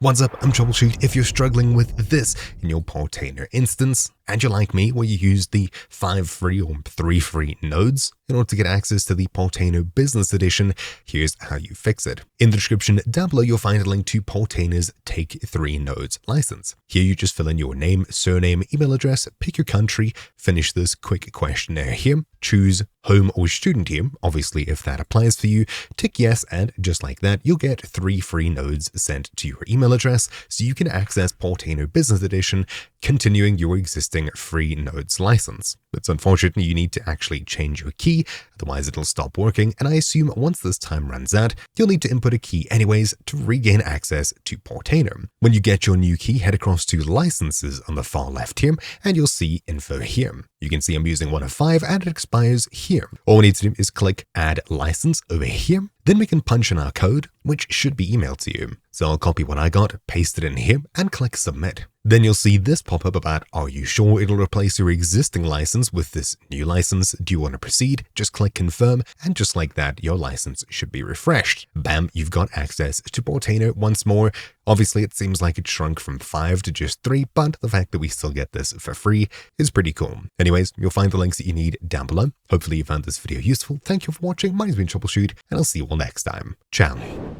What's up, I'm Troubleshoot. If you're struggling with this in your Portainer instance, and you're like me where you use the 5 free or 3 free nodes in order to get access to the Portainer Business Edition, here's how you fix it. In the description down below, you'll find a link to Portainer's Take 3 Nodes license. Here you just fill in your name, surname, email address, pick your country, finish this quick questionnaire here, choose home or student here. Obviously, if that applies for you, tick yes, and just like that, you'll get 3 free nodes sent to your email address so you can access Portainer Business Edition, continuing your existing free nodes license. It's unfortunate you need to actually change your key, otherwise it'll stop working, and I assume once this time runs out, you'll need to input a key anyways to regain access to Portainer. When you get your new key, head across to licenses on the far left here, and you'll see info here. You can see I'm using one of 5 and it expires here. All we need to do is click add license over here. Then we can punch in our code, which should be emailed to you. So I'll copy what I got, paste it in here, and click submit. Then you'll see this pop up about, are you sure it'll replace your existing license with this new license? Do you want to proceed? Just click confirm, and just like that, your license should be refreshed. Bam, you've got access to Portainer once more. Obviously, it seems like it shrunk from 5 to just 3, but the fact that we still get this for free is pretty cool. Anyways, you'll find the links that you need down below. Hopefully you found this video useful. Thank you for watching. My name's been Troubleshoot, and I'll see you all next time. Ciao.